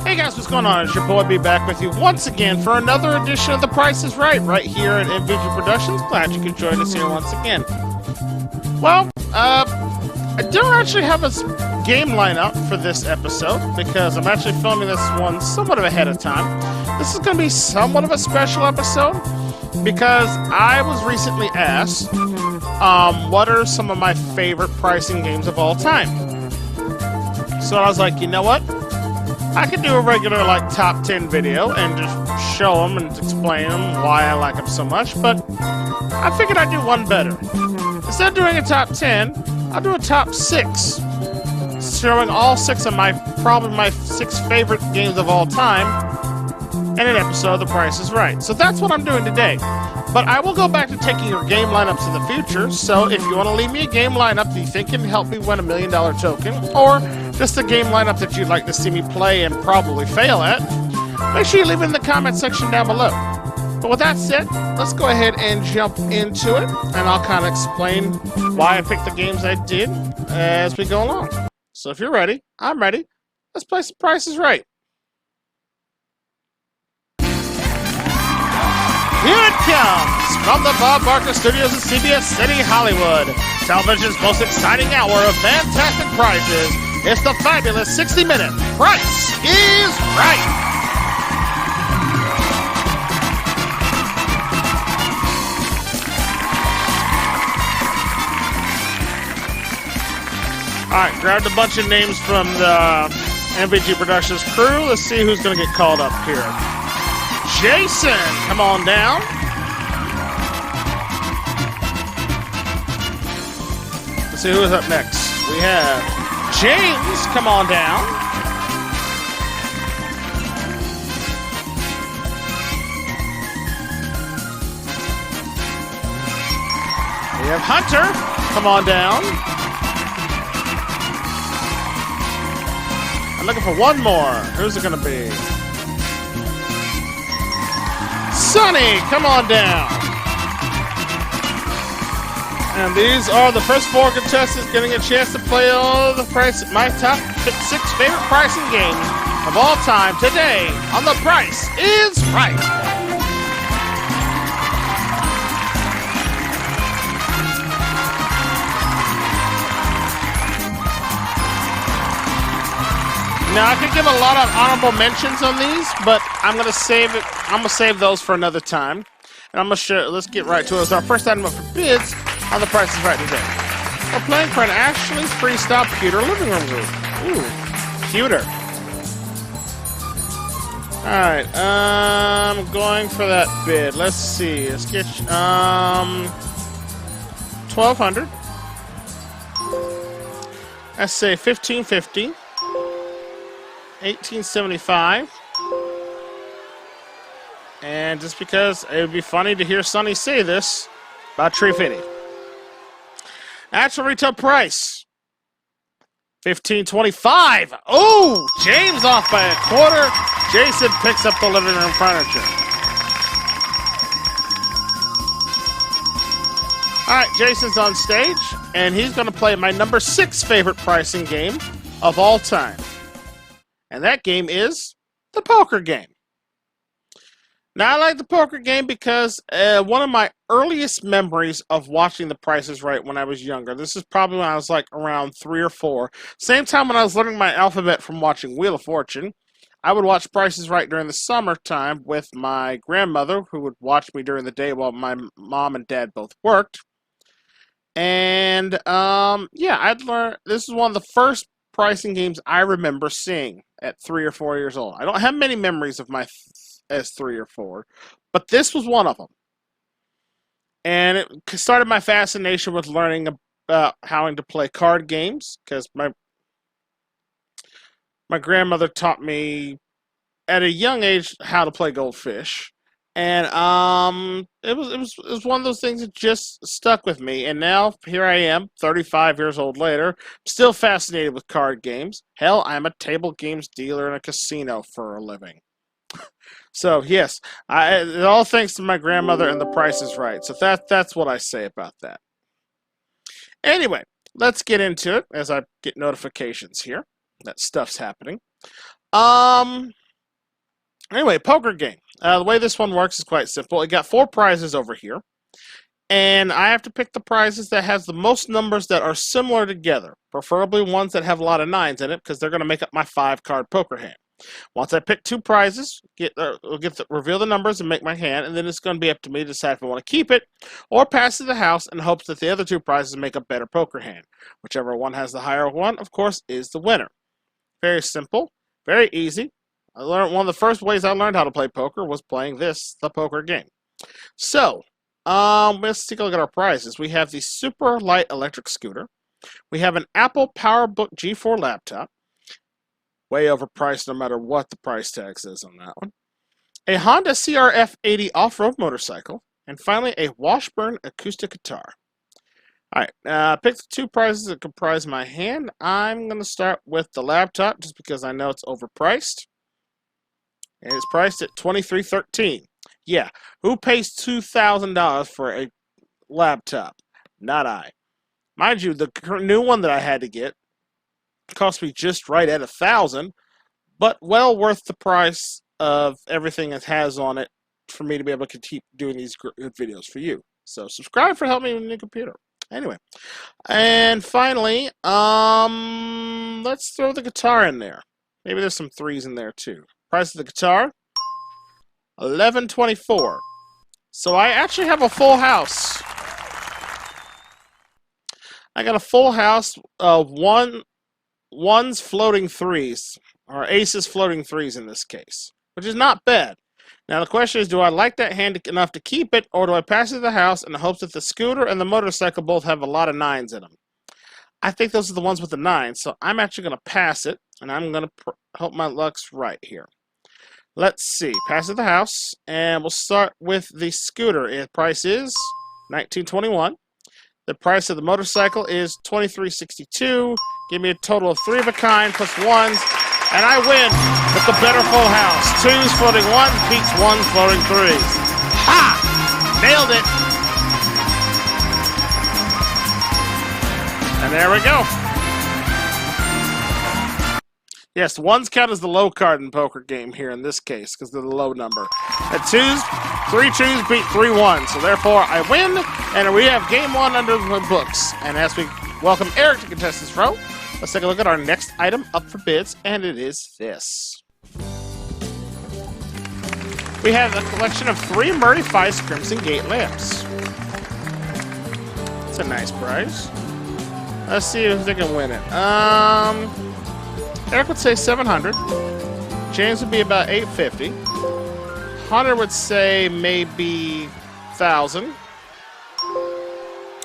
Hey guys, what's going on? It's your boy B back with you once again for another edition of The Price is Right here at Ep24 Productions. Glad you could join us here once again. Well, I don't actually have a game lineup for this episode because I'm actually filming this one somewhat of ahead of time. This is going to be somewhat of a special episode because I was recently asked what are some of my favorite pricing games of all time. So I was like, you know what? I could do a regular top 10 video and just show them and explain them why I like them so much, but I figured I'd do one better. Instead of doing a top 10, I'll do a top 6, showing all 6 of probably my 6 favorite games of all time in an episode of The Price is Right. So that's what I'm doing today. But I will go back to taking your game lineups in the future, so if you want to leave me a game lineup that you think can help me win $1 million token, or just a game lineup that you'd like to see me play and probably fail at, make sure you leave it in the comment section down below. But with that said, let's go ahead and jump into it, and I'll kind of explain why I picked the games I did as we go along. So if you're ready, I'm ready. Let's play some Price is Right. Here it comes from the Bob Barker Studios in CBS City, Hollywood. Television's most exciting hour of fantastic prizes. It's the fabulous 60-minute Price is Right. Alright, grabbed a bunch of names from the MVG Productions crew. Let's see who's going to get called up here. Jason, come on down. Let's see who is up next. We have James, come on down. We have Hunter, come on down. I'm looking for one more. Who's it going to be? Sonny, come on down. And these are the first 4 contestants getting a chance to play all the my top 6 favorite pricing games of all time today on The Price is Right. Now I could give a lot of honorable mentions on these, but I'm gonna save it. I'm gonna save those for another time, and I'm gonna show. Let's get right to it. It's our first item up for bids on The Price is Right today. We're playing for an Ashley's Freestyle Pewter living room group. Ooh, pewter. All right, I'm going for that bid. Let's see. Let's get 1,200. Let's say 1,550. 1875, and just because it would be funny to hear Sonny say this, about $350. Actual retail price, $1,525. Oh, James off by a quarter. Jason picks up the living room furniture. All right, Jason's on stage, and he's going to play my number 6 favorite pricing game of all time. And that game is the poker game. Now, I like the poker game because one of my earliest memories of watching The Price is Right when I was younger. This is probably when I was around 3 or 4. Same time when I was learning my alphabet from watching Wheel of Fortune. I would watch Price is Right during the summertime with my grandmother, who would watch me during the day while my mom and dad both worked. And yeah, I'd learn. This is one of the first pricing games I remember seeing at 3 or 4 years old. I don't have many memories of my as 3 or 4, but this was one of them. And it started my fascination with learning about how to play card games, because my grandmother taught me at a young age how to play Goldfish. And it was one of those things that just stuck with me. And now here I am, 35 years old later, still fascinated with card games. Hell, I'm a table games dealer in a casino for a living. So yes, it all thanks to my grandmother and The Price is Right. So that's what I say about that. Anyway, let's get into it as I get notifications here that stuff's happening. Anyway, poker game. The way this one works is quite simple. It got 4 prizes over here. And I have to pick the prizes that has the most numbers that are similar together. Preferably ones that have a lot of 9s in it, because they're going to make up my 5-card poker hand. Once I pick 2 prizes, reveal the numbers and make my hand, and then it's going to be up to me to decide if I want to keep it or pass it to the house in hopes that the other 2 prizes make a better poker hand. Whichever one has the higher one, of course, is the winner. Very simple, very easy. One of the first ways I learned how to play poker was playing the poker game. So, let's take a look at our prizes. We have the super light electric scooter. We have an Apple PowerBook G4 laptop. Way overpriced no matter what the price tag says on that one. A Honda CRF 80 off-road motorcycle. And finally, a Washburn acoustic guitar. Alright, pick the 2 prizes that comprise my hand. I'm going to start with the laptop just because I know it's overpriced. And it's priced at $23.13. Yeah, who pays $2,000 for a laptop? Not I. Mind you, the new one that I had to get cost me just right at $1,000, but well worth the price of everything it has on it for me to be able to keep doing these good videos for you. So subscribe for helping me with the new computer. Anyway, and finally, let's throw the guitar in there. Maybe there's some 3s in there too. Price of the guitar, $11.24. So I actually have a full house. I got a full house of ones floating 3s, or aces floating 3s in this case, which is not bad. Now the question is, do I like that hand enough to keep it, or do I pass it to the house in the hopes that the scooter and the motorcycle both have a lot of 9s in them? I think those are the ones with the 9s, so I'm actually going to pass it, and I'm going to hope my luck's right here. Let's see. Pass it to the house, and we'll start with the scooter. The price is $19.21. The price of the motorcycle is $23.62. Give me a total of 3 of a kind plus 1s, and I win with the better full house. 2s floating 1s beats 1s floating 3s. Ha! Nailed it! And there we go. Yes, 1s count as the low card in poker game here in this case, because they're the low number. At 2s, 3 2s beat 3 1s, so therefore I win, and we have game 1 under the books. And as we welcome Eric to contest this row, let's take a look at our next item up for bids, and it is this. We have a collection of 3 Murray Feist Crimson Gate lamps. It's a nice prize. Let's see if they can win it. Eric would say 700. James would be about 850. Hunter would say maybe 1,000.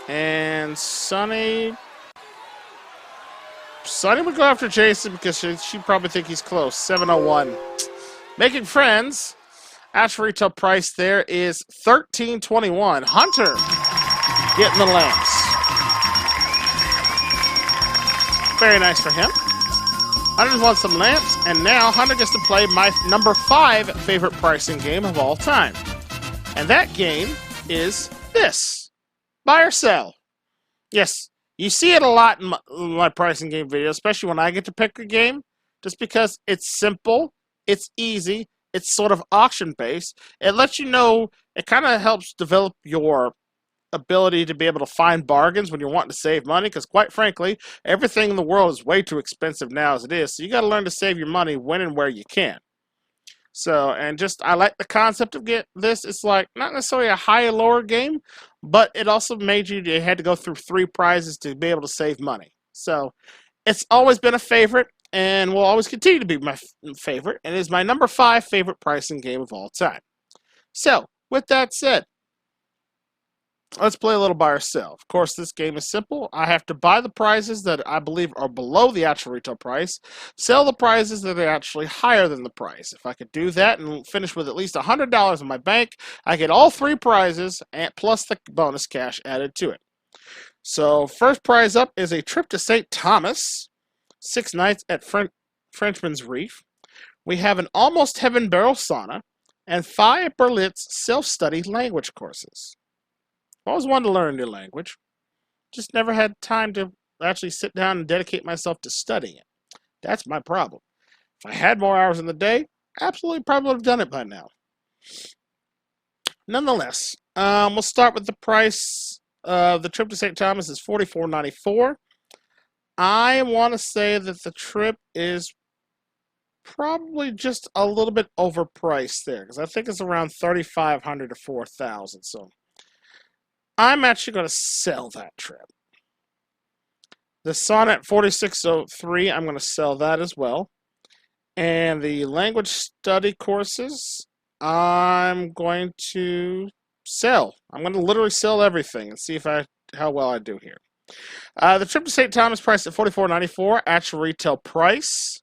And Sonny would go after Jason because she'd probably think he's close. 701. Making friends. Actual retail price there is $13.21. Hunter getting the lamps. Very nice for him. Hunter wants some lamps, and now Hunter gets to play my number 5 favorite pricing game of all time. And that game is this. Buy or sell. Yes, you see it a lot in my pricing game videos, especially when I get to pick a game, just because it's simple, it's easy, it's sort of auction-based. It lets you know, it kind of helps develop your ability to be able to find bargains when you're wanting to save money, because quite frankly, everything in the world is way too expensive now as it is, so you got to learn to save your money when and where you can. So, and just, I like the concept of this. It's like, not necessarily a high or lower game, but it also made you had to go through 3 prizes to be able to save money. So, it's always been a favorite, and will always continue to be my favorite, and is my number 5 favorite pricing game of all time. So, with that said, let's play a little buy or sell. Of course, this game is simple. I have to buy the prizes that I believe are below the actual retail price, sell the prizes that are actually higher than the price. If I could do that and finish with at least $100 in my bank, I get all 3 prizes and plus the bonus cash added to it. So, first prize up is a trip to St. Thomas, 6 nights at Frenchman's Reef. We have an Almost Heaven Barrel Sauna, and 5 Berlitz self-study language courses. I always wanted to learn a new language. Just never had time to actually sit down and dedicate myself to studying it. That's my problem. If I had more hours in the day, absolutely probably would have done it by now. Nonetheless, we'll start with the price. The trip to St. Thomas is $44.94. I want to say that the trip is probably just a little bit overpriced there, because I think it's around $3,500 to $4,000. So I'm actually going to sell that trip. The Sonnet 4603, I'm going to sell that as well. And the language study courses, I'm going to sell. I'm going to literally sell everything and see how well I do here. The trip to St. Thomas priced at $44.94. Actual retail price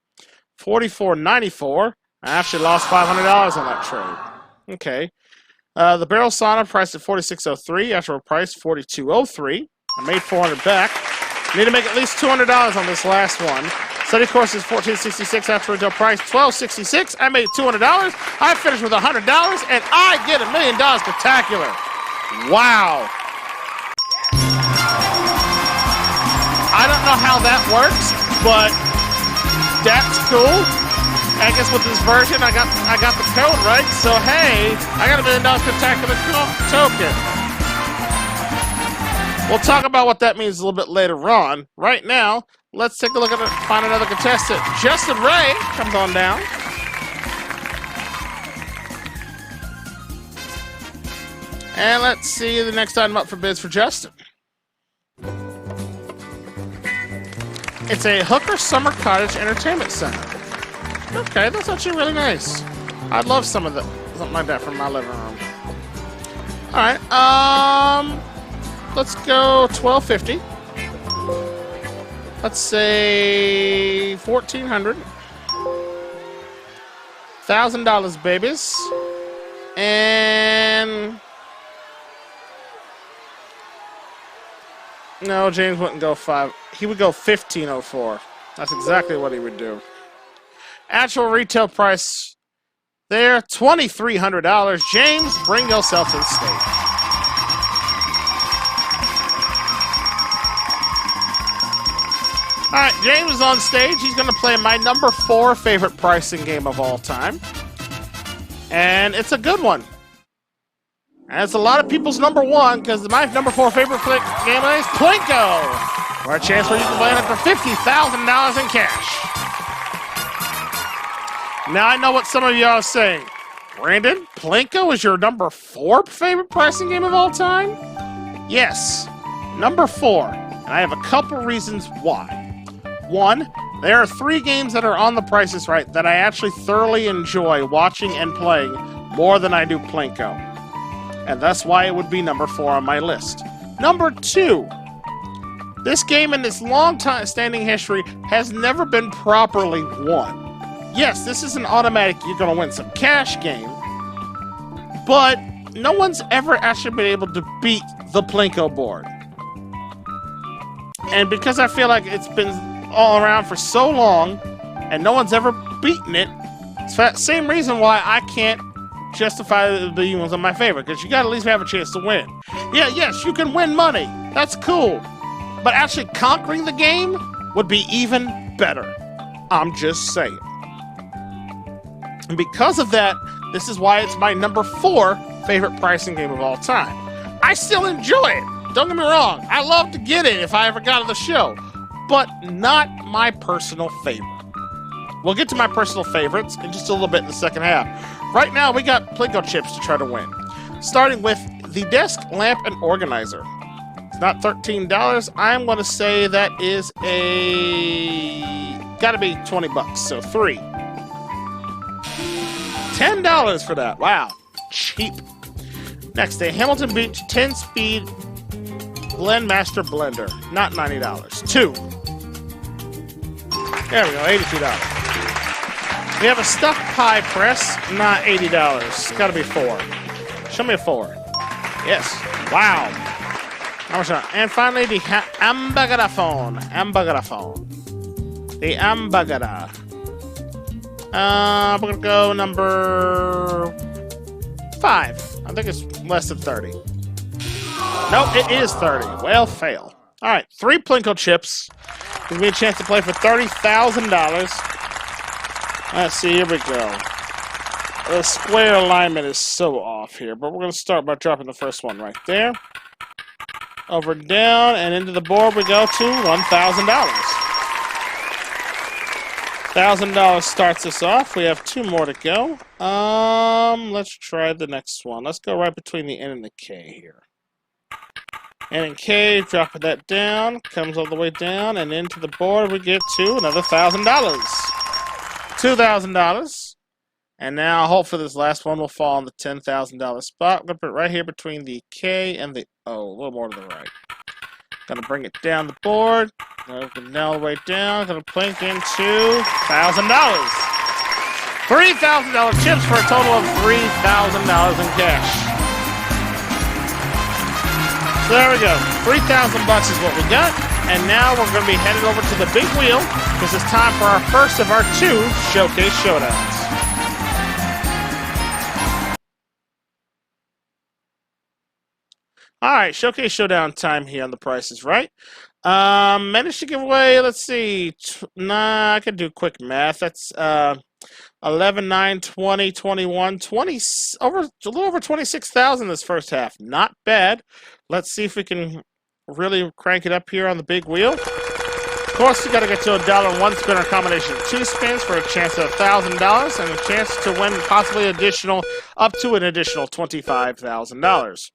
$44.94. I actually lost $500 on that trade. Okay. The Barrel Sauna priced at $46.03. Actual price $42.03. I made $400 back. Need to make at least $200 on this last one. Study course is $14.66. Actual retail price $12.66. I made $200. I finished with $100, and I get $1 million spectacular. Wow. I don't know how that works, but that's cool. I guess with this version, I got the code right. So hey, I got $1 million spectacular token. We'll talk about what that means a little bit later on. Right now, let's take a look at it, find another contestant. Justin Ray comes on down. And let's see the next item up for bids for Justin. It's a Hooker Summer Cottage Entertainment Center. Okay, that's actually really nice. I'd love something like that for my living room. All right, let's go $1,250. Let's say $1,400. $1,000, babies. And no, James wouldn't go 5. He would go $1,504. That's exactly what he would do. Actual retail price there, $2,300. James, bring yourself to the stage. All right, James is on stage. He's going to play my number 4 favorite pricing game of all time. And it's a good one. And it's a lot of people's number 1, because my number 4 favorite game is Plinko. Or a chance where you can play it for $50,000 in cash. Now I know what some of y'all are saying. Brandon, Plinko is your number 4 favorite pricing game of all time? Yes, number 4. And I have a couple reasons why. 1, there are 3 games that are on the Price is Right that I actually thoroughly enjoy watching and playing more than I do Plinko. And that's why it would be number 4 on my list. Number 2, this game in its long time standing history has never been properly won. Yes, this is an automatic, you're going to win some cash game, but no one's ever actually been able to beat the Plinko board. And because I feel like it's been all around for so long, and no one's ever beaten it, it's that same reason why I can't justify the being one of my favorite, because you got to at least have a chance to win. Yeah, yes, you can win money. That's cool. But actually conquering the game would be even better. I'm just saying. And because of that, this is why it's my number 4 favorite pricing game of all time. I still enjoy it. Don't get me wrong. I love to get it if I ever got on the show. But not my personal favorite. We'll get to my personal favorites in just a little bit in the second half. Right now, we got Plinko chips to try to win. Starting with the desk lamp and organizer. It's not $13. I'm going to say that is gotta be $20. So 3. $10 for that. Wow. Cheap. Next, a Hamilton Beach 10-speed Blendmaster blender. Not $90. 2. There we go. $82. We have a stuffed pie press. Not $80. Gotta be 4. Show me a 4. Yes. Wow. How much? And finally, the hamburger phone. The hamburger. We're gonna go number 5. I think it's less than 30. Nope, it is 30. Well, fail. All right, 3 Plinko chips. Gives me a chance to play for $30,000. Let's see, here we go. The square alignment is so off here, but we're going to start by dropping the first one right there. Over, down, and into the board we go to $1,000. $1,000 starts us off. We have 2 more to go. Let's try the next one. Let's go right between the N and the K here. N and K, dropping that down, comes all the way down, and into the board we get to another $1,000. $2,000. And now, hopefully, this last one will fall on the $10,000 spot. I'm going to put it right here between the K and the O, a little more to the right. Going to bring it down the board. Open all the way down. Going to plink into $1,000. $3,000 chips for a total of $3,000 in cash. So there we go. $3,000 is what we got. And now we're going to be headed over to the big wheel because it's time for our first of our 2 Showcase Showdowns. Alright, Showcase Showdown time here on The Price is Right. Managed to give away, let's see, I can do quick math. That's 11, 9, 20, 21, 20, a little over 26,000 this first half. Not bad. Let's see if we can really crank it up here on the big wheel. Of course, you got to get to $1 in 1 spin or combination of 2 spins for a chance at $1,000 and a chance to win possibly up to an additional $25,000.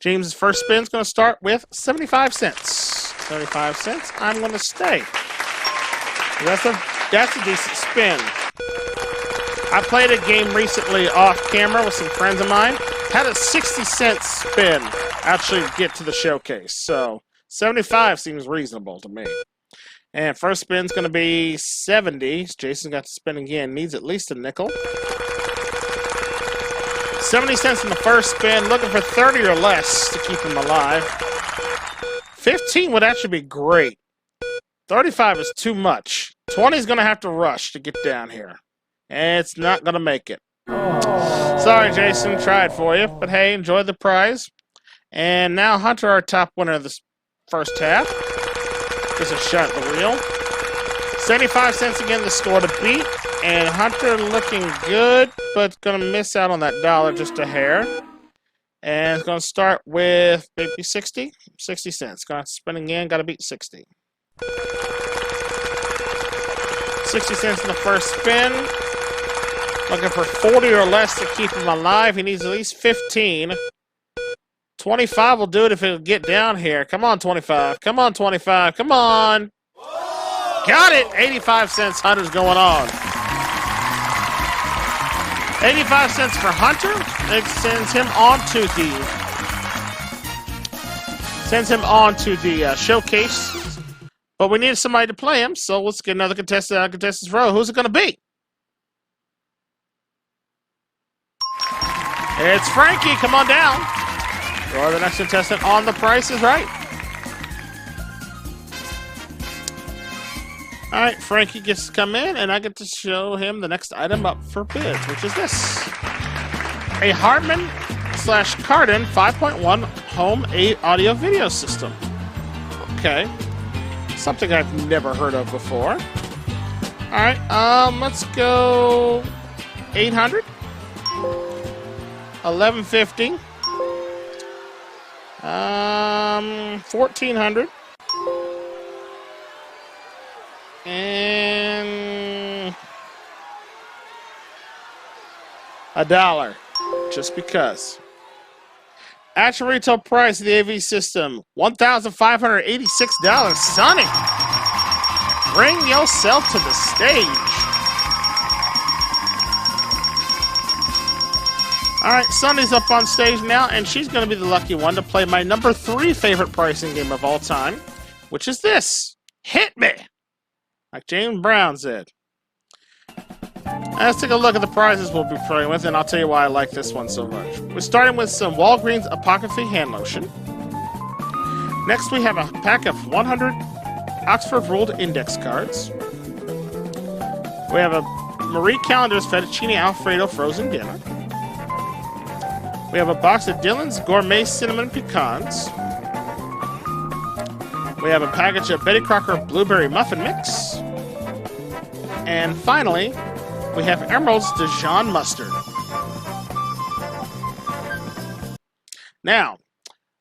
James' first spin is going to start with 75 cents. 75 cents. I'm going to stay. That's a decent spin. I played a game recently off camera with some friends of mine. Had a 60-cent spin actually get to the showcase. So 75 seems reasonable to me. And first spin's going to be 70. Jason got to spin again. Needs at least a nickel. 70 cents in the first spin, looking for 30 or less to keep him alive. 15 would actually be great. 35 is too much. 20 is going to have to rush to get down here. And it's not going to make it. Sorry, Jason. Tried for you. But hey, enjoy the prize. And now Hunter, our top winner of this first half. Gets a shot at the wheel. 75 cents again, the score to beat. And Hunter looking good, but going to miss out on that dollar just a hair. And it's going to start with maybe 60 cents. Going to spin again, got to beat 60. 60 cents in the first spin. Looking for 40 or less to keep him alive. He needs at least 15. 25 will do it if it'll get down here. Come on, 25. Come on, 25. Come on. Got it. 85 cents. Hunter's going on. 85 cents for Hunter. It sends him on to the showcase. But we need somebody to play him, so let's get another contestant out of contestants row. Who's it going to be? It's Frankie. Come on down. You're the next contestant on The Price is Right. All right, Frankie gets to come in, and I get to show him the next item up for bids, which is this. A Harman/Kardon 5.1 home audio video system. Okay. Something I've never heard of before. All right, let's go 800. 1150. 1400. And $1, just because. Actual retail price of the AV system, $1,586. Sonny, bring yourself to the stage. All right, Sunny's up on stage now, and she's going to be the lucky one to play my number 3 favorite pricing game of all time, which is this. Hit me! Like James Brown said. Let's take a look at the prizes we'll be playing with, and I'll tell you why I like this one so much. We're starting with some Walgreens Apocryphy hand lotion. Next, we have a pack of 100 Oxford ruled index cards. We have a Marie Callender's Fettuccine Alfredo frozen dinner. We have a box of Dylan's Gourmet Cinnamon Pecans. We have a package of Betty Crocker Blueberry Muffin Mix. And finally, we have Emerald's Dijon Mustard. Now,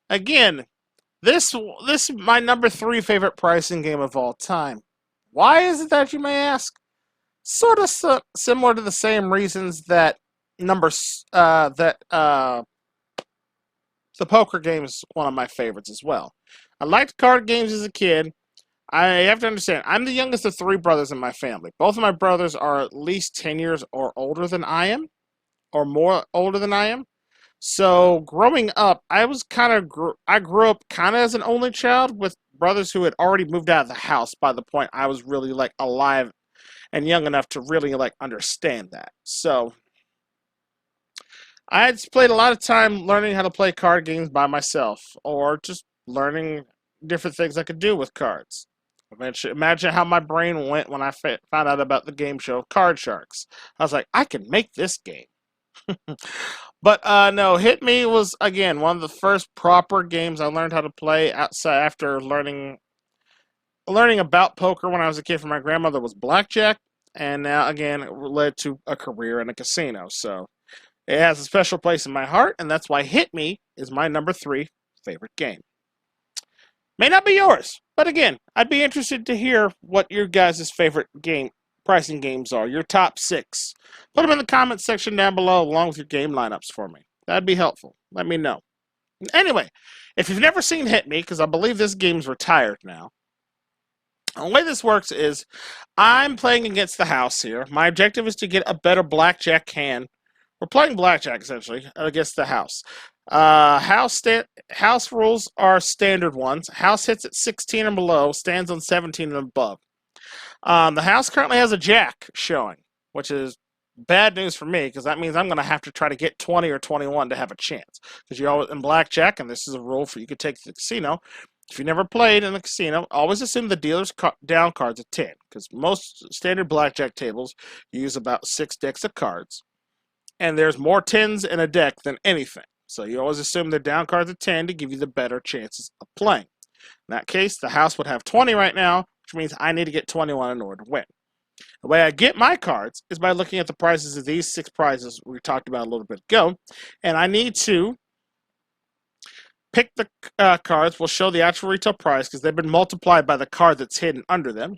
again, this is my number 3 favorite pricing game of all time. Why is it that you may ask? Sort of similar to the same reasons that the poker game is one of my favorites as well. I liked card games as a kid. I have to understand, I'm the youngest of 3 brothers in my family. Both of my brothers are at least 10 years or older than I am, or more older than I am. So growing up, I grew up kind of as an only child with brothers who had already moved out of the house by the point I was really like alive and young enough to really like understand that. So I had played a lot of time learning how to play card games by myself, or just learning different things I could do with cards. Imagine how my brain went when I found out about the game show Card Sharks. I was like, I can make this game. But no, Hit Me was, again, one of the first proper games I learned how to play outside after learning about poker when I was a kid from my grandmother was blackjack. And now, again, it led to a career in a casino. So it has a special place in my heart, and that's why Hit Me is my number 3 favorite game. May not be yours, but again, I'd be interested to hear what your guys' favorite pricing games are, your top 6. Put them in the comments section down below along with your game lineups for me. That'd be helpful. Let me know. Anyway, if you've never seen Hit Me, because I believe this game's retired now, the way this works is I'm playing against the house here. My objective is to get a better blackjack hand. We're playing blackjack, essentially, against the house. House rules are standard ones. House hits at 16 and below, stands on 17 and above. The house currently has a jack showing, which is bad news for me, because that means I'm going to have to try to get 20 or 21 to have a chance. Because you're always in blackjack, and this is a rule for you could take to the casino. If you never played in the casino, always assume the dealer's down cards are 10, because most standard blackjack tables use about 6 decks of cards, and there's more 10s in a deck than anything. So you always assume the down cards are 10 to give you the better chances of playing. In that case, the house would have 20 right now, which means I need to get 21 in order to win. The way I get my cards is by looking at the prices of these 6 prizes we talked about a little bit ago, and I need to pick the cards. Will show the actual retail price because they've been multiplied by the card that's hidden under them.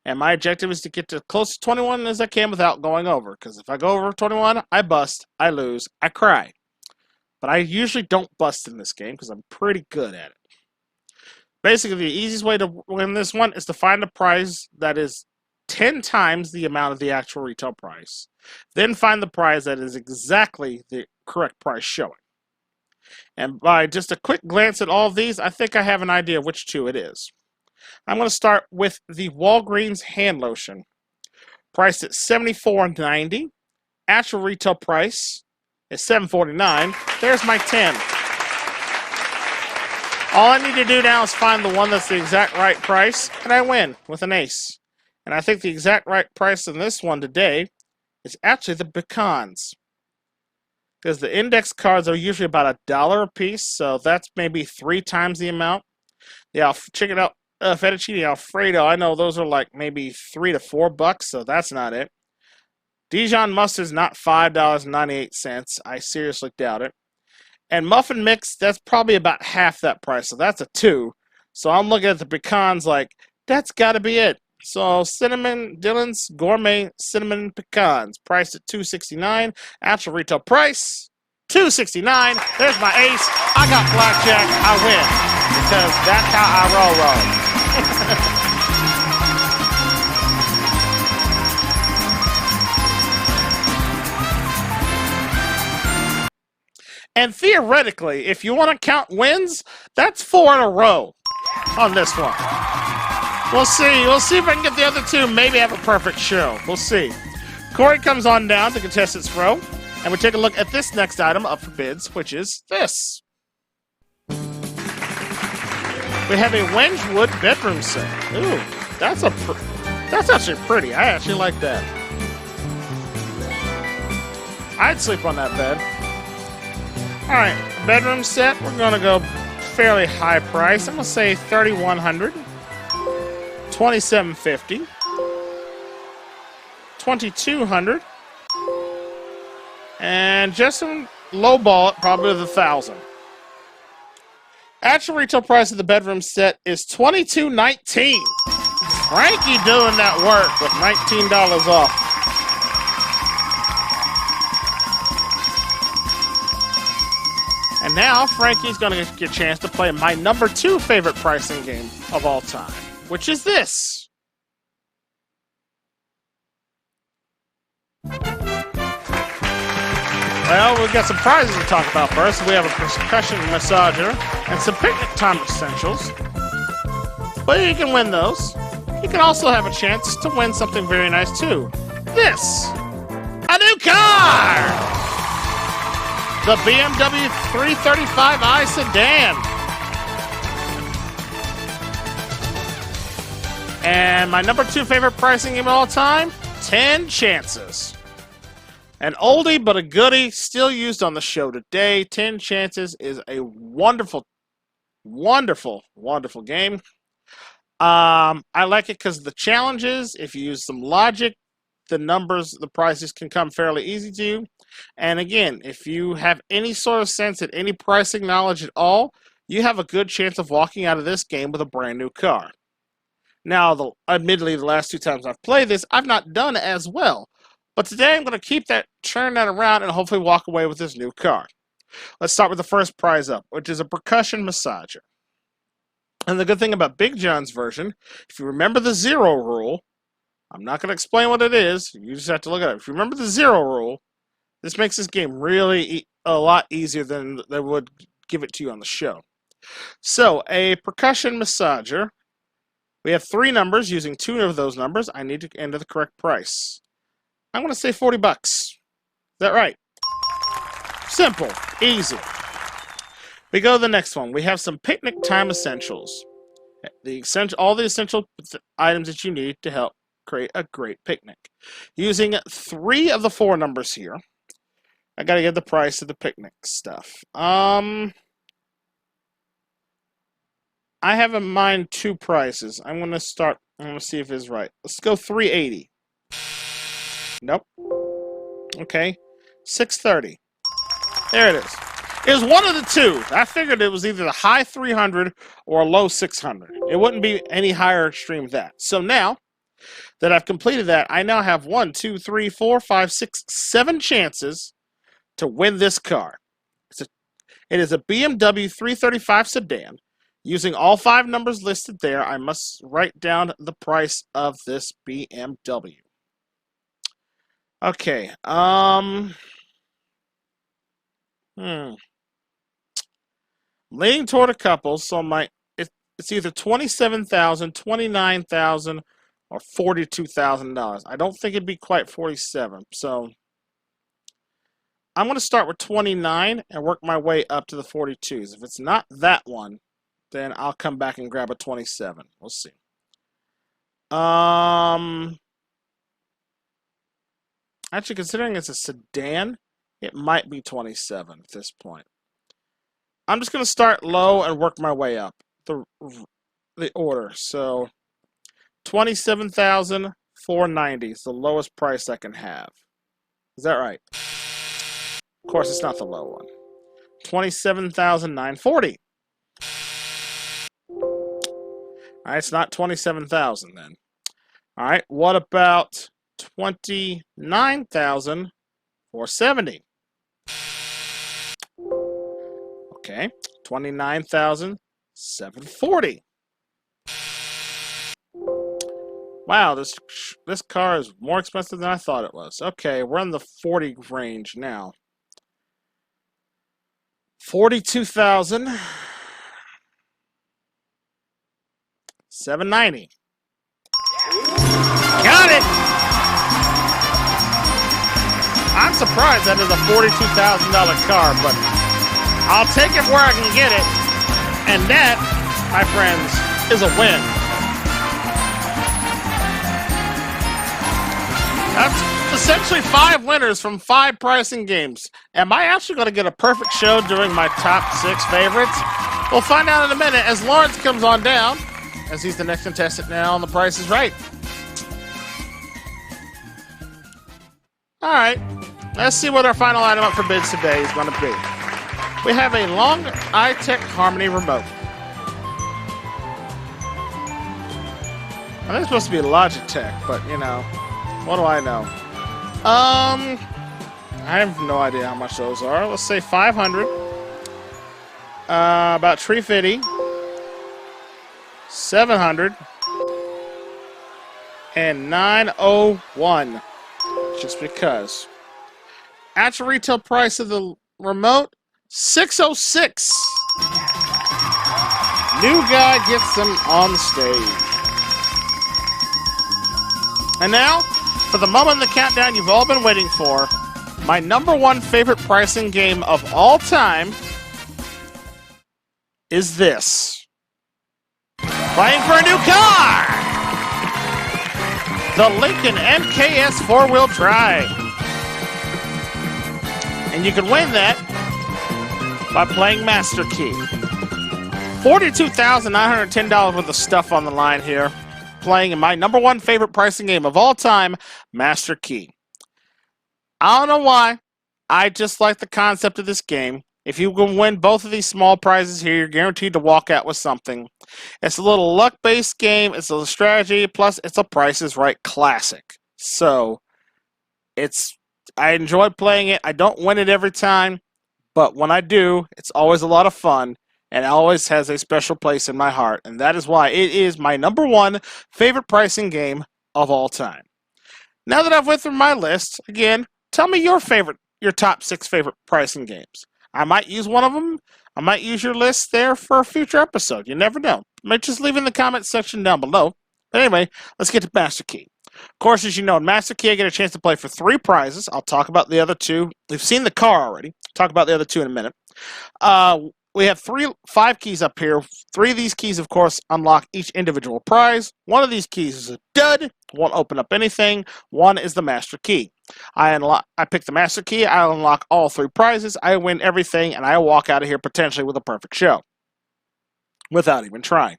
And my objective is to get to close to 21 as I can without going over. Because if I go over 21, I bust, I lose, I cry. But I usually don't bust in this game because I'm pretty good at it. Basically, the easiest way to win this one is to find a prize that is 10 times the amount of the actual retail price. Then find the prize that is exactly the correct price showing. And by just a quick glance at all of these, I think I have an idea of which 2 it is. I'm going to start with the Walgreens hand lotion, priced at $74.90. Actual retail price is $7.49. There's my 10. All I need to do now is find the one that's the exact right price, and I win with an ace. And I think the exact right price in this one today is actually the pecans. Because the index cards are usually about $1 a piece, so that's maybe 3 times the amount. Yeah, check it out. Fettuccine Alfredo, I know those are like maybe $3 to $4, so that's not it. Dijon mustard's not $5.98. I seriously doubt it. And muffin mix, that's probably about half that price, so that's a 2. So I'm looking at the pecans like, that's got to be it. So Dylan's Gourmet Cinnamon Pecans, priced at $2.69. Actual retail price, $2.69. There's my ace. I got blackjack. I win. Because that's how I roll. And theoretically, if you want to count wins, that's 4 in a row on this one. We'll see. We'll see if I can get the other 2. Maybe have a perfect show. We'll see. Corey comes on down to contestants row, and we take a look at this next item up for bids, which is this. We have a Wedgwood bedroom set. Ooh, that's actually pretty. I actually like that. I'd sleep on that bed. All right, bedroom set. We're gonna go fairly high price. I'm gonna say $3,100. $2,750. $2,200. And just lowball it, probably with $1,000. Actual retail price of the bedroom set is $22.19. Frankie doing that work with $19 off. And now Frankie's going to get a chance to play my number 2 favorite pricing game of all time, which is this. Well, we've got some prizes to talk about first. We have a percussion massager and some picnic time essentials. But you can win those. You can also have a chance to win something very nice too. This! A new car! The BMW 335i sedan. And my number 2 favorite pricing game of all time, 10 Chances. An oldie but a goodie, still used on the show today. 10 Chances is a wonderful, wonderful, wonderful game. I like it because of the challenges. If you use some logic, the numbers, the prices can come fairly easy to you. And again, if you have any sort of sense at any pricing knowledge at all, you have a good chance of walking out of this game with a brand new car. Now, admittedly, the last 2 times I've played this, I've not done as well. But today I'm going to turn that around and hopefully walk away with this new car. Let's start with the first prize up, which is a percussion massager. And the good thing about Big John's version, if you remember the 0 rule, I'm not going to explain what it is, you just have to look at it. If you remember the 0 rule, this makes this game really a lot easier than they would give it to you on the show. So, a percussion massager. We have 3 numbers. Using 2 of those numbers, I need to enter the correct price. I'm going to say $40. Is that right? Simple. Easy. We go to the next one. We have some picnic time essentials. All the essential items that you need to help create a great picnic. Using 3 of the 4 numbers here, I got to get the price of the picnic stuff. I have in mind 2 prices. I'm going to see if it's right. Let's go $3.80. Nope. Okay. $6.30. There it is. It was one of the 2. I figured it was either the high 300 or a low 600. It wouldn't be any higher extreme than that. So now that I've completed that, I now have 1, 2, 3, 4, 5, 6, 7 chances to win this car. It is a BMW 335 sedan. Using all 5 numbers listed there, I must write down the price of this BMW. Okay, leaning toward a couple, so it's either $27,000, $29,000, or $42,000. I don't think it'd be quite 47, so I'm going to start with 29 and work my way up to the 42s. If it's not that one, then I'll come back and grab a 27. We'll see. Actually, considering it's a sedan, it might be 27 at this point. I'm just going to start low and work my way up the order. So, $27,490 is the lowest price I can have. Is that right? Of course, it's not the low one. $27,940. All right, it's not $27,000 then. All right, what about $29,470? Okay, $29,740. Wow, this car is more expensive than I thought it was. Okay, we're in the 40 range now. $42,790. Got it! I'm surprised that is a $42,000 car, but I'll take it where I can get it. And that, my friends, is a win. That's essentially 5 winners from 5 pricing games. Am I actually going to get a perfect show doing my top 6 favorites? We'll find out in a minute as Lawrence comes on down, as he's the next contestant now on The Price is Right. All right. Let's see what our final item up for bids today is going to be. We have a long iTech Harmony remote. I think it's supposed to be a Logitech, but you know, what do I know? I have no idea how much those are. Let's say 500. About 350. 700. And 901. Just because. Actual retail price of the remote, $606. New guy gets them on the stage. And now, for the moment in the countdown you've all been waiting for, my #1 favorite pricing game of all time is this. Playing for a new car! The Lincoln MKS 4-wheel drive. And you can win that by playing Master Key. $42,910 worth of stuff on the line here. Playing in my #1 favorite pricing game of all time, Master Key. I don't know why. I just like the concept of this game. If you can win both of these small prizes here, you're guaranteed to walk out with something. It's a little luck-based game. It's a little strategy. Plus, it's a Price is Right classic. So, I enjoy playing it. I don't win it every time. But when I do, it's always a lot of fun. And it always has a special place in my heart. And that is why it is my #1 favorite pricing game of all time. Now that I've went through my list, again, tell me your top 6 favorite pricing games. I might use one of them. I might use your list there for a future episode. You never know. Might just leave in the comments section down below. But anyway, let's get to Master Key. Of course, as you know, in Master Key, I get a chance to play for 3 prizes. I'll talk about the other 2. We've seen the car already. Talk about the other 2 in a minute. We have 5 keys up here. 3 of these keys, of course, unlock each individual prize. 1 of these keys is a dud. Won't open up anything. 1 is the Master Key. I pick the Master Key. I unlock all 3 prizes. I win everything, and I walk out of here potentially with a perfect show. Without even trying.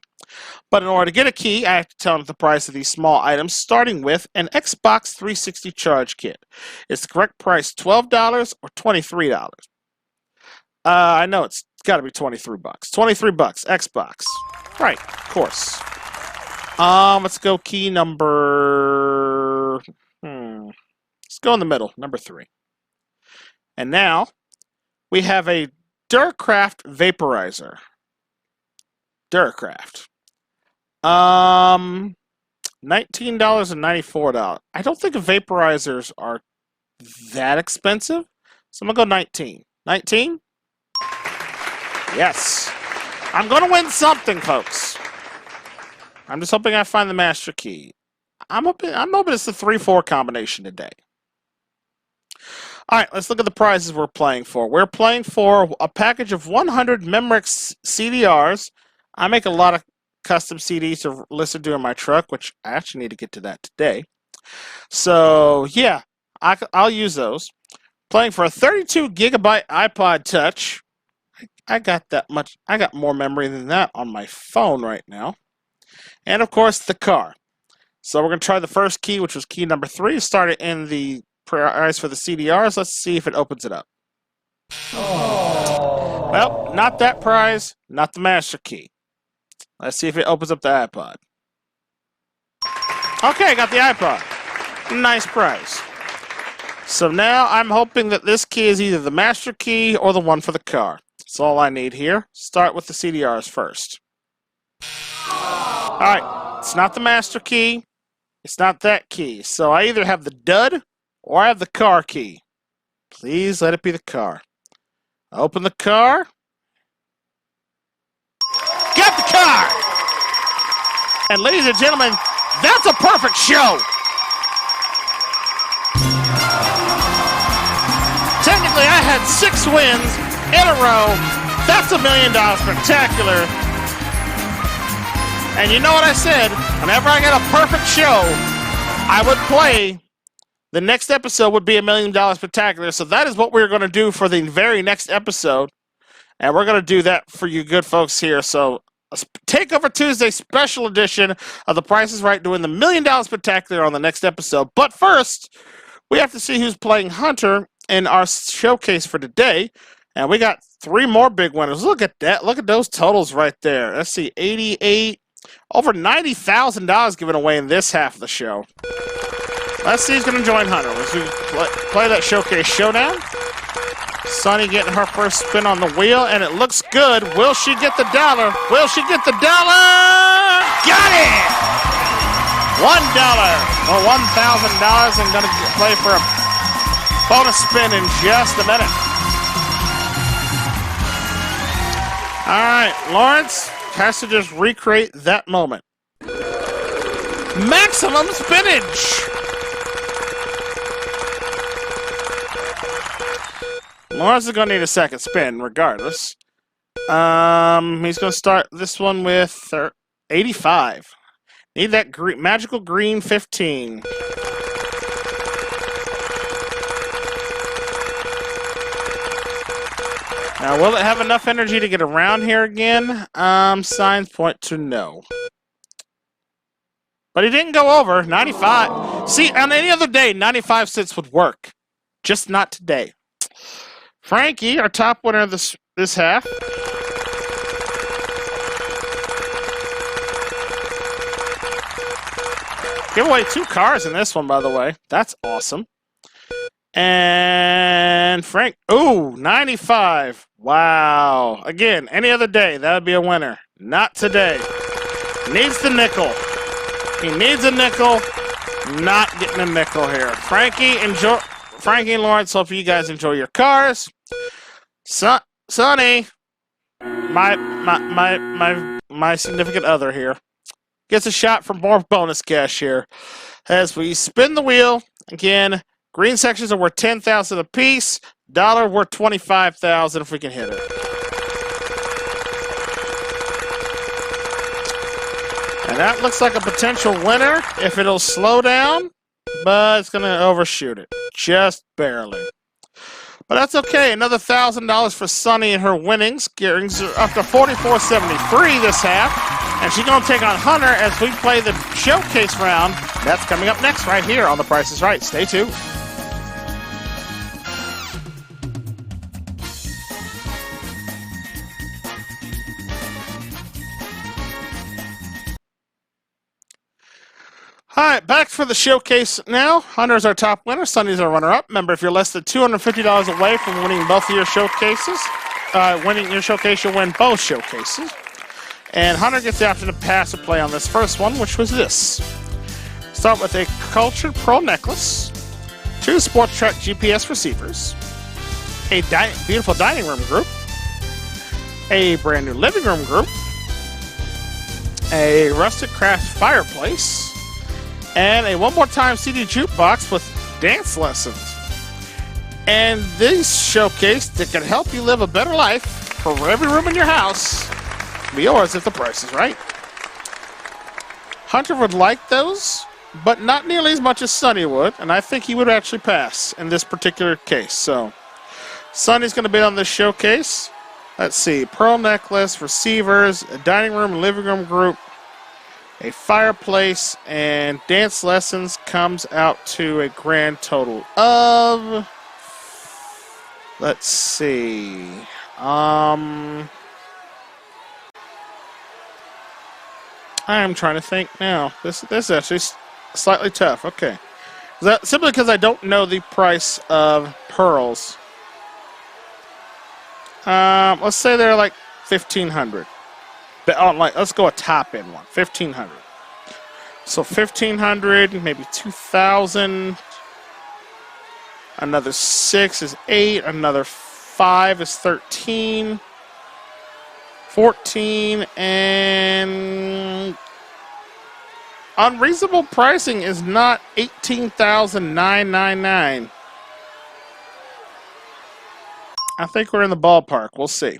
But in order to get a key, I have to tell them the price of these small items, starting with an Xbox 360 charge kit. Is the correct price $12 or $23? I know it's got to be $23. $23, Xbox. Right, of course. Let's go key number... Let's go in the middle, number 3. And now, we have a Duracraft vaporizer. Duracraft. $19.94. I don't think vaporizers are that expensive. So I'm going to go 19. 19? Yes. I'm going to win something, folks. I'm just hoping I find the Master Key. I'm hoping it's the 3-4 combination today. All right, let's look at the prizes we're playing for. We're playing for a package of 100 Memorex CDRs. I make a lot of custom CDs to listen to in my truck, which I actually need to get to that today. So, yeah, I'll use those. Playing for a 32 gigabyte iPod Touch. I got that much. I got more memory than that on my phone right now. And, of course, the car. So we're going to try the first key, which was key number 3. Start it in the prize for the CDRs. Let's see if it opens it up. Aww. Well, not that prize, not the Master Key. Let's see if it opens up the iPod. Okay, I got the iPod. Nice prize. So now I'm hoping that this key is either the Master Key or the one for the car. That's all I need here. Start with the CDRs first. Alright, it's not the Master Key. It's not that key. So I either have the dud or I have the car key. Please let it be the car. Open the car. Got the car! And ladies and gentlemen, that's a perfect show! Technically, I had 6 wins in a row. That's $1 million spectacular. And you know what I said? Whenever I get a perfect show, I would play. The next episode would be $1 million spectacular. So that is what we're going to do for the very next episode. And we're going to do that for you good folks here. So a Takeover Tuesday special edition of The Price is Right, doing the $1 million spectacular on the next episode. But first, we have to see who's playing Hunter in our showcase for today. And we got 3 more big winners. Look at that. Look at those totals right there. Let's see, 88. Over $90,000 given away in this half of the show. Let's see who's going to join Hunter. Let's play that showcase Showdown. Sunny getting her first spin on the wheel, and it looks good. Will she get the dollar? Will she get the dollar? Got it! $1 or $1,000. I'm going to play for a bonus spin in just a minute. All right, Lawrence has to just recreate that moment. Maximum spinach! Lawrence is going to need a second spin regardless. He's going to start this one with 85. Need that magical green 15. Now, will it have enough energy to get around here again? Signs point to no. But he didn't go over. 95. See, on any other day, 95 cents would work. Just not today. Frankie, our top winner of this half. Give away 2 cars in this one, by the way. That's awesome. And Frank, ooh, 95. Wow. Again, any other day, that would be a winner. Not today. Needs the nickel. He needs a nickel. Not getting a nickel here. Frankie and Lawrence, hope you guys enjoy your cars. Sonny, my significant other here, gets a shot for more bonus cash here. As we spin the wheel, again, green sections are worth $10,000 apiece. Dollar worth $25,000 if we can hit it. And that looks like a potential winner if it'll slow down, but it's going to overshoot it. Just barely. But that's okay. Another $1,000 for Sunny and her winnings. Gearing's up to $44.73 this half. And she's going to take on Hunter as we play the showcase round. That's coming up next right here on The Price is Right. Stay tuned. All right, back for the showcase now. Hunter's our top winner. Sunny's our runner-up. Remember, if you're less than $250 away from winning both of your showcases, winning your showcase, you'll win both showcases. And Hunter gets the option to pass or play on this first one, which was this. Start with a Cultured Pearl necklace, 2 Sports Track GPS receivers, a beautiful dining room group, a brand new living room group, a rustic craft fireplace, and a One More Time CD jukebox with dance lessons. And this showcase that can help you live a better life for every room in your house can be yours if the price is right. Hunter would like those, but not nearly as much as Sunny would, and I think he would actually pass in this particular case. So, Sunny's going to bid on this showcase. Let's see, pearl necklace, receivers, a dining room, living room group, a fireplace, and dance lessons comes out to a grand total of, let's see, I'm trying to think now. This is actually slightly tough. Okay. Simply because I don't know the price of pearls. Let's say they're like $1,500. But let's go a top end one, $1,500. So $1,500, maybe $2,000. Another 6 is 8. Another 5 is 13. 14, and unreasonable pricing is not $18,999. I think we're in the ballpark. We'll see.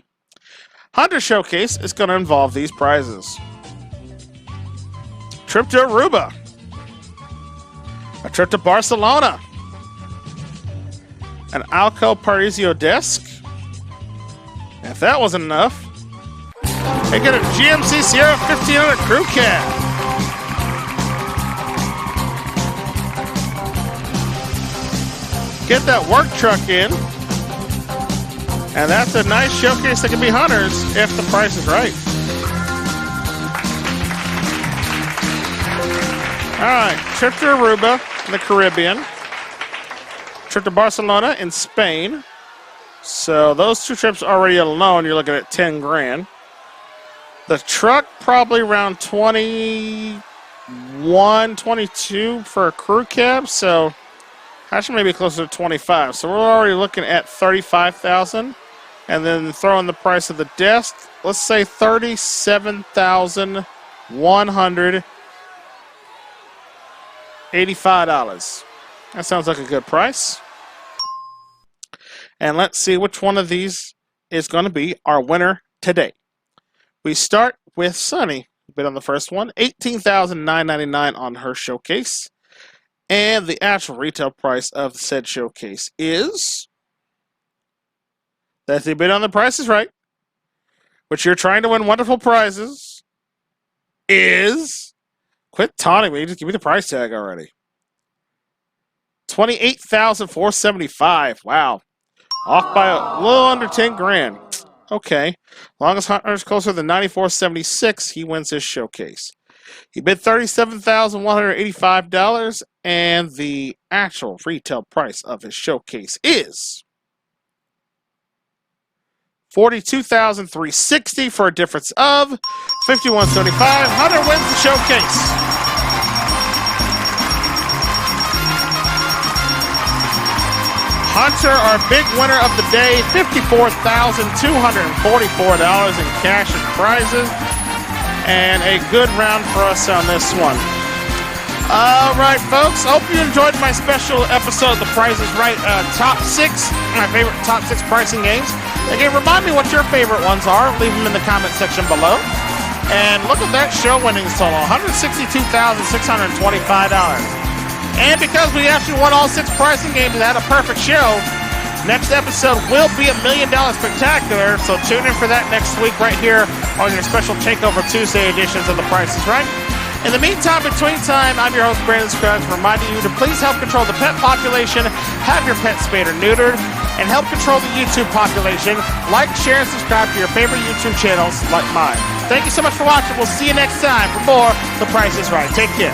Hunter Showcase is going to involve these prizes. Trip to Aruba. A trip to Barcelona. An Alco Parisio desk. If that wasn't enough, they get a GMC Sierra 1500 crew cab. get that work truck in. And that's a nice showcase that can be hunters if the price is right. All right, trip to Aruba in the Caribbean. Trip to Barcelona in Spain. So those two trips already alone, you're looking at 10 grand. The truck probably around 21, 22 for a crew cab. So actually maybe closer to 25. So we're already looking at 35,000. And then throw in the price of the desk. Let's say $37,185. That sounds like a good price. And let's see which one of these is going to be our winner today. We start with Sunny. Bid on the first one, $18,999 on her showcase. And the actual retail price of said showcase is... That's the bid on the Price is Right, which you're trying to win wonderful prizes, is... Quit taunting me. Just give me the price tag already. $28,475. Wow. Off by a little under 10 grand. Okay. Longest hunter is closer than $94.76. He wins his showcase. He bid $37,185, and the actual retail price of his showcase is $42,360 for a difference of $51.75. Hunter wins the showcase. Hunter, our big winner of the day, $54,244 in cash and prizes. And a good round for us on this one. All right, folks. Hope you enjoyed my special episode of The Price is Right Top 6, my favorite top 6 pricing games. Again, remind me what your favorite ones are. Leave them in the comment section below. And look at that show winnings total, $162,625. And because we actually won all 6 pricing games and had a perfect show, next episode will be $1 Million Spectacular. So tune in for that next week right here on your special Takeover Tuesday editions of The Price is Right. In the meantime, between time, I'm your host, Brandon Scruggs, reminding you to please help control the pet population, have your pet spayed or neutered, and help control the YouTube population. Like, share, and subscribe to your favorite YouTube channels like mine. Thank you so much for watching. We'll see you next time for more The Price is Right. Take care.